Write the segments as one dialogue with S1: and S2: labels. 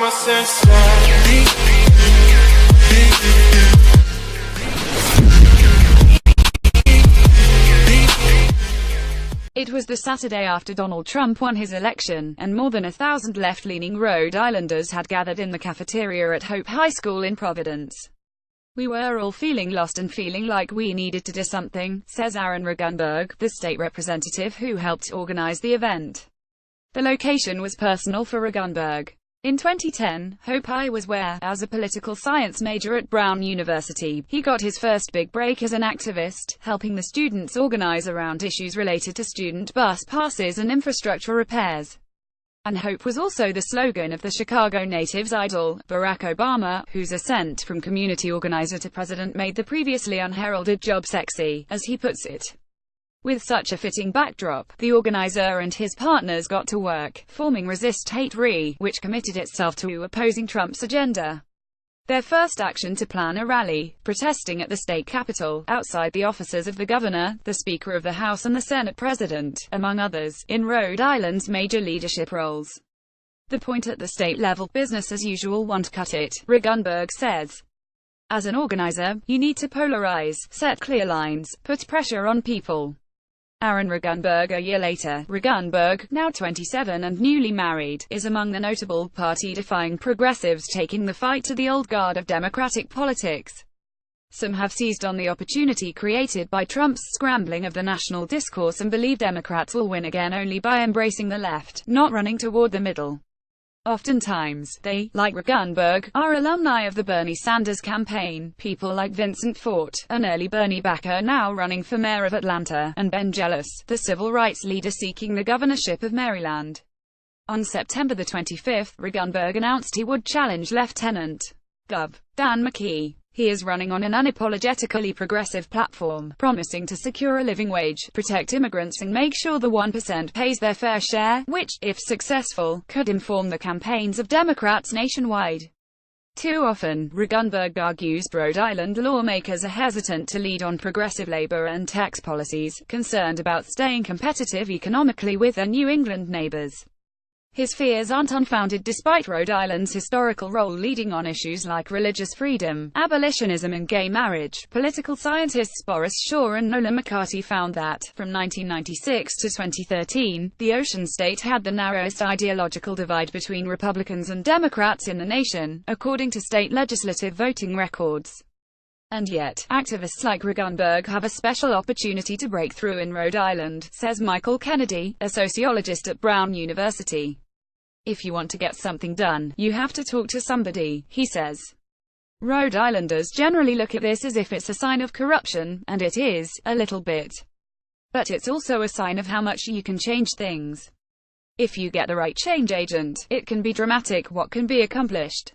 S1: my senses.
S2: It was the Saturday after Donald Trump won his election, and more than 1,000 left-leaning Rhode Islanders had gathered in the cafeteria at Hope High School in Providence. "We were all feeling lost and feeling like we needed to do something," says Aaron Regunberg, the state representative who helped organize the event. The location was personal for Regunberg. In 2010, Hope High was where, as a political science major at Brown University, he got his first big break as an activist, helping the students organize around issues related to student bus passes and infrastructure repairs. And hope was also the slogan of the Chicago native's idol, Barack Obama, whose ascent from community organizer to president made the previously unheralded job sexy, as he puts it. With such a fitting backdrop, the organizer and his partners got to work, forming Resist Hate Re, which committed itself to opposing Trump's agenda. Their first action to plan a rally, protesting at the state capitol, outside the offices of the governor, the Speaker of the House and the Senate President, among others, in Rhode Island's major leadership roles. The point at the state level, business as usual won't cut it, Regunberg says. As an organizer, you need to polarize, set clear lines, put pressure on people. Aaron Regunberg, a year later, Regunberg, now 27 and newly married, is among the notable party-defying progressives taking the fight to the old guard of Democratic politics. Some have seized on the opportunity created by Trump's scrambling of the national discourse and believe Democrats will win again only by embracing the left, not running toward the middle. Oftentimes, they, like Regunberg, are alumni of the Bernie Sanders campaign, people like Vincent Fort, an early Bernie backer now running for mayor of Atlanta, and Ben Jealous, the civil rights leader seeking the governorship of Maryland. On September the 25th, Regunberg announced he would challenge Lieutenant Gov. Dan McKee. He is running on an unapologetically progressive platform, promising to secure a living wage, protect immigrants and make sure the 1% pays their fair share, which, if successful, could inform the campaigns of Democrats nationwide. Too often, Regunberg argues, Rhode Island lawmakers are hesitant to lead on progressive labor and tax policies, concerned about staying competitive economically with their New England neighbors. His fears aren't unfounded despite Rhode Island's historical role leading on issues like religious freedom, abolitionism and gay marriage. Political scientists Boris Shaw and Nolan McCarty found that, from 1996 to 2013, the Ocean State had the narrowest ideological divide between Republicans and Democrats in the nation, according to state legislative voting records. And yet, activists like Regunberg have a special opportunity to break through in Rhode Island, says Michael Kennedy, a sociologist at Brown University. If you want to get something done, you have to talk to somebody, he says. Rhode Islanders generally look at this as if it's a sign of corruption, and it is, a little bit. But it's also a sign of how much you can change things. If you get the right change agent, it can be dramatic what can be accomplished.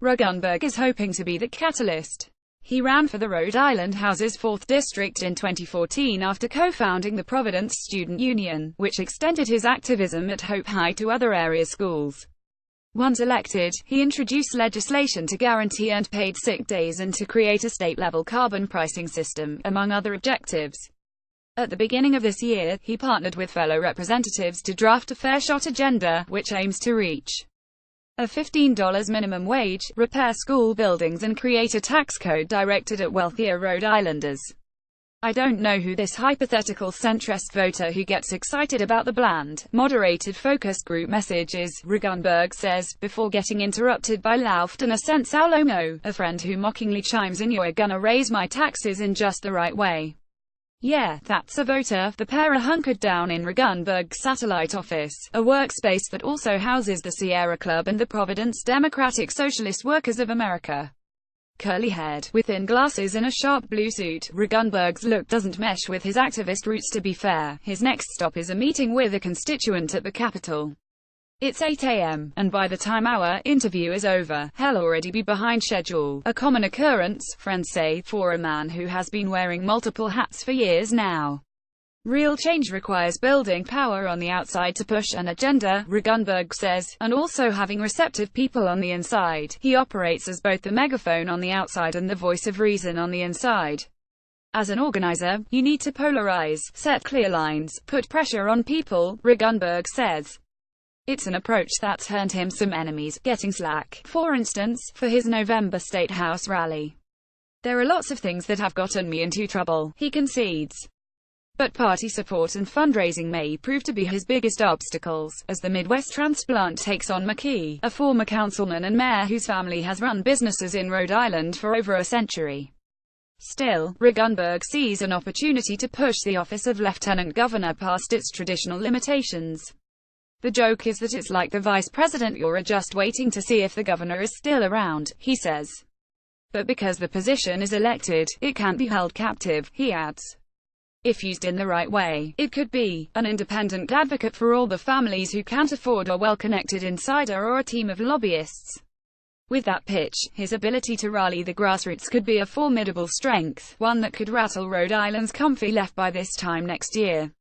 S2: Regunberg is hoping to be the catalyst. He ran for the Rhode Island House's 4th District in 2014 after co-founding the Providence Student Union, which extended his activism at Hope High to other area schools. Once elected, he introduced legislation to guarantee earned paid sick days and to create a state-level carbon pricing system, among other objectives. At the beginning of this year, he partnered with fellow representatives to draft a Fair Shot agenda, which aims to reach a $15 minimum wage, repair school buildings and create a tax code directed at wealthier Rhode Islanders. I don't know who this hypothetical centrist voter who gets excited about the bland, moderated focus group message is, Regunberg says, before getting interrupted by Lauft and a sense Saulomo, a friend who mockingly chimes in, "You're gonna raise my taxes in just the right way." Yeah, that's a voter. The pair are hunkered down in Regunberg's satellite office, a workspace that also houses the Sierra Club and the Providence Democratic Socialist Workers of America. Curly-haired, with thin glasses and a sharp blue suit, Regunberg's look doesn't mesh with his activist roots. To be fair, his next stop is a meeting with a constituent at the Capitol. It's 8 a.m., and by the time our interview is over, he'll already be behind schedule, a common occurrence, friends say, for a man who has been wearing multiple hats for years now. Real change requires building power on the outside to push an agenda, Regunberg says, and also having receptive people on the inside. He operates as both the megaphone on the outside and the voice of reason on the inside. As an organizer, you need to polarize, set clear lines, put pressure on people, Regunberg says. It's an approach that's earned him some enemies, getting slack, for instance, for his November State House rally. There are lots of things that have gotten me into trouble, he concedes. But party support and fundraising may prove to be his biggest obstacles, as the Midwest transplant takes on McKee, a former councilman and mayor whose family has run businesses in Rhode Island for over a century. Still, Regunberg sees an opportunity to push the office of lieutenant governor past its traditional limitations. The joke is that it's like the vice president, you're just waiting to see if the governor is still around, he says. But because the position is elected, it can't be held captive, he adds. If used in the right way, it could be an independent advocate for all the families who can't afford a well-connected insider or a team of lobbyists. With that pitch, his ability to rally the grassroots could be a formidable strength, one that could rattle Rhode Island's comfy left by this time next year.